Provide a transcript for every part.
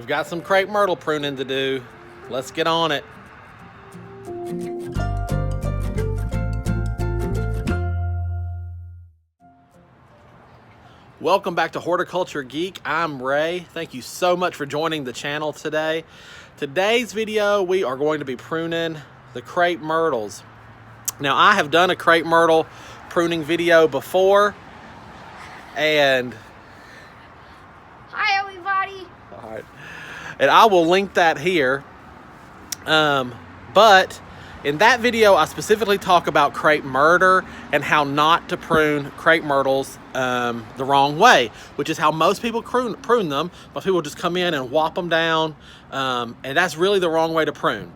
We've got some crepe myrtle pruning to do. Let's get on it. Welcome back to Horticulture Geek. I'm Ray. Thank you so much for joining the channel today. Today's video, we are going to be pruning the crepe myrtles. Now, I have done a crepe myrtle pruning video before, and hi everybody. all right, and I will link that here. But in that video, I specifically talk about crepe murder and how not to prune crepe myrtles the wrong way, which is how most people prune them. Most people just come in and whop them down, and that's really the wrong way to prune.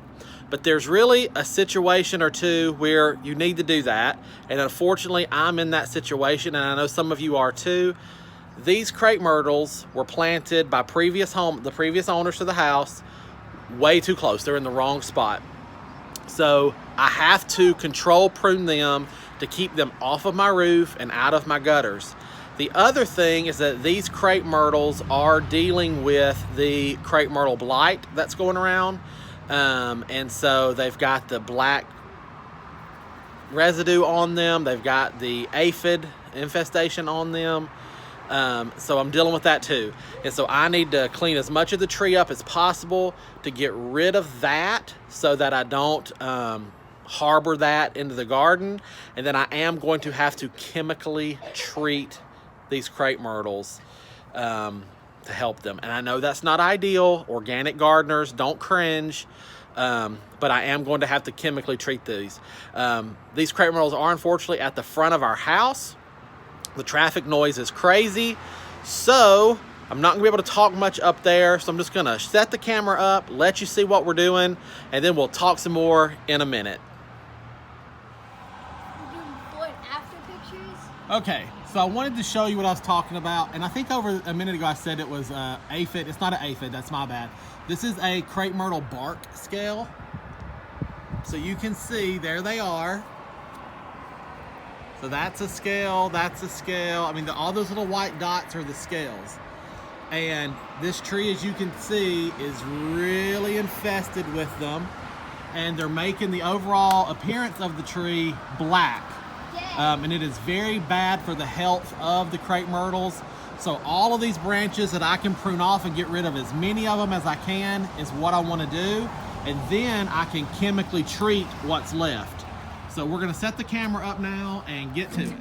But there's really a situation or two where you need to do that, and unfortunately, I'm in that situation, and I know some of you are too. These crepe myrtles were planted by the previous owners to the house way too close. They're in the wrong spot. So I have to control prune them to keep them off of my roof and out of my gutters. The other thing is that these crepe myrtles are dealing with the crepe myrtle blight that's going around. And so they've got the black residue on them. They've got the aphid infestation on them. So I'm dealing with that too. And so I need to clean as much of the tree up as possible to get rid of that so that I don't harbor that into the garden. And then I am going to have to chemically treat these crepe myrtles to help them. And I know that's not ideal. Organic gardeners, don't cringe. But I am going to have to chemically treat these. These crepe myrtles are unfortunately at the front of our house. The traffic noise is crazy, so I'm not gonna be able to talk much up there, so I'm just gonna set the camera up, let you see what we're doing, and then we'll talk some more in a minute. We're doing before and after pictures. Okay, so I wanted to show you what I was talking about, and I think over a minute ago I said it was aphid. It's not an aphid, that's my bad. This is a crepe myrtle bark scale. So you can see, there they are. So that's a scale, that's a scale. I mean, all those little white dots are the scales. And this tree, as you can see, is really infested with them. And they're making the overall appearance of the tree black. And it is very bad for the health of the crepe myrtles. So all of these branches that I can prune off and get rid of as many of them as I can is what I want to do. And then I can chemically treat what's left. So we're gonna set the camera up now and get to it.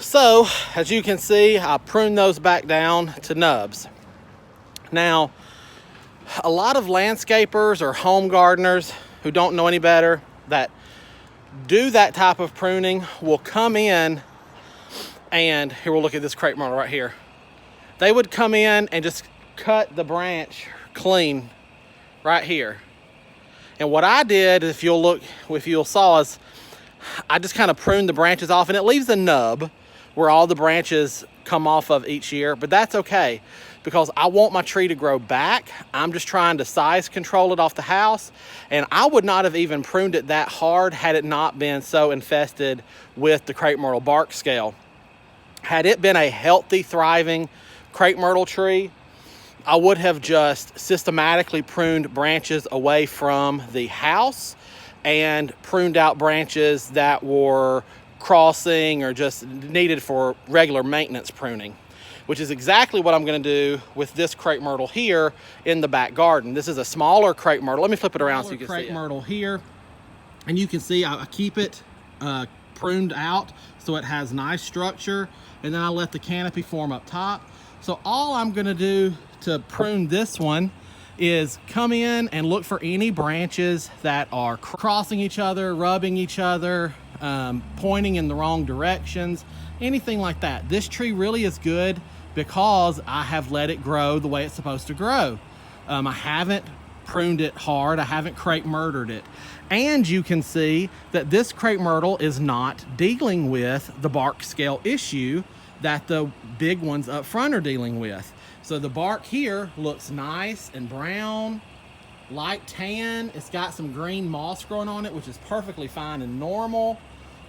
So, as you can see, I pruned those back down to nubs. Now, a lot of landscapers or home gardeners who don't know any better that do that type of pruning will come in and, here we'll look at this crepe myrtle right here. They would come in and just cut the branch clean right here. And what I did, if you'll saw, is I just kind of pruned the branches off, and it leaves a nub where all the branches come off of each year, but that's okay because I want my tree to grow back. I'm just trying to size control it off the house, and I would not have even pruned it that hard had it not been so infested with the crepe myrtle bark scale. Had it been a healthy, thriving crepe myrtle tree, I would have just systematically pruned branches away from the house and pruned out branches that were crossing or just needed for regular maintenance pruning, which is exactly what I'm going to do with this crepe myrtle here in the back garden. This is a smaller crepe myrtle. Let me flip it around so you can see it. Crepe myrtle here, and you can see I keep it pruned out so it has nice structure, and then I let the canopy form up top. So all I'm going to do to prune this one is come in and look for any branches that are crossing each other, rubbing each other, pointing in the wrong directions, anything like that. This tree really is good because I have let it grow the way it's supposed to grow. I haven't pruned it hard. I haven't crepe murdered it. And you can see that this crepe myrtle is not dealing with the bark scale issue that the big ones up front are dealing with. So the bark here looks nice and brown, light tan. It's got some green moss growing on it, which is perfectly fine and normal,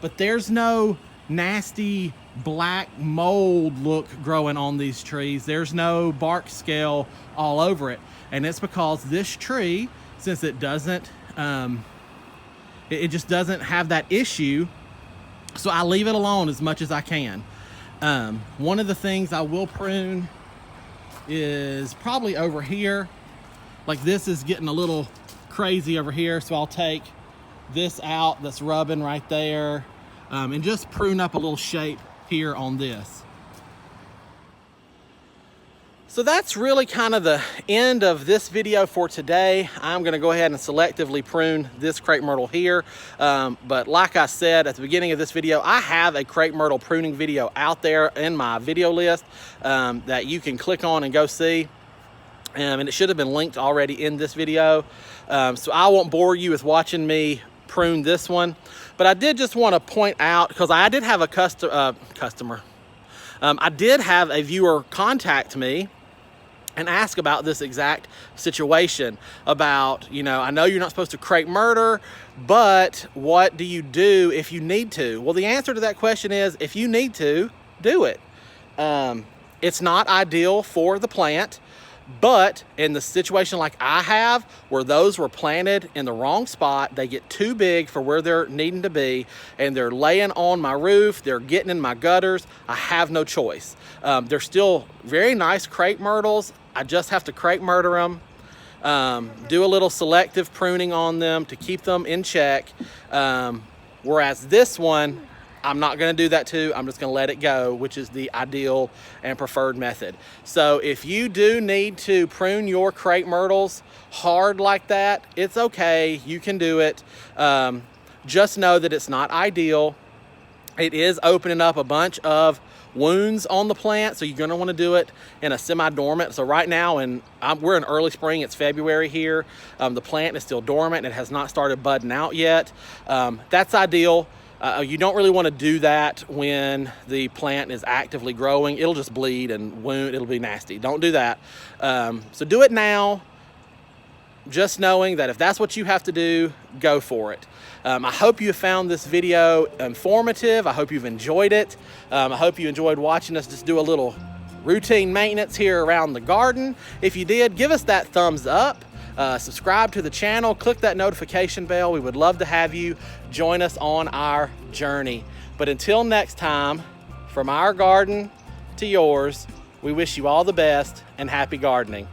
but there's no nasty black mold look growing on these trees. There's no bark scale all over it. And it's because this tree, since it doesn't, it just doesn't have that issue, so I leave it alone as much as I can. One of the things I will prune is probably over here. Like this is getting a little crazy over here, so I'll take this out that's rubbing right there, and just prune up a little shape here on this. So that's really kind of the end of this video for today. I'm gonna go ahead and selectively prune this crepe myrtle here. But like I said at the beginning of this video, I have a crepe myrtle pruning video out there in my video list that you can click on and go see. And it should have been linked already in this video. So I won't bore you with watching me prune this one. But I did just wanna point out, because I did have a customer. I did have a viewer contact me and ask about this exact situation about, I know you're not supposed to crepe murder, but what do you do if you need to? Well, the answer to that question is, if you need to, do it. It's not ideal for the plant, but in the situation like I have, where those were planted in the wrong spot, they get too big for where they're needing to be, and they're laying on my roof, they're getting in my gutters, I have no choice. They're still very nice crepe myrtles. I just have to crepe murder them, do a little selective pruning on them to keep them in check. Whereas this one, I'm not gonna do that too. I'm just gonna let it go, which is the ideal and preferred method. So if you do need to prune your crepe myrtles hard like that, it's okay, you can do it. Just know that it's not ideal. It is opening up a bunch of wounds on the plant, so you're going to want to do it in a semi-dormant. So right now, we're in early spring, it's February here, the plant is still dormant, it has not started budding out yet. That's ideal. You don't really want to do that when the plant is actively growing. It'll just bleed and wound, it'll be nasty. Don't do that. So do it now, just knowing that if that's what you have to do, go for it. I hope you found this video informative. I hope you've enjoyed it. I hope you enjoyed watching us just do a little routine maintenance here around the garden. If you did, give us that thumbs up. Subscribe to the channel, click that notification bell. We would love to have you join us on our journey. But until next time, from our garden to yours, we wish you all the best and happy gardening.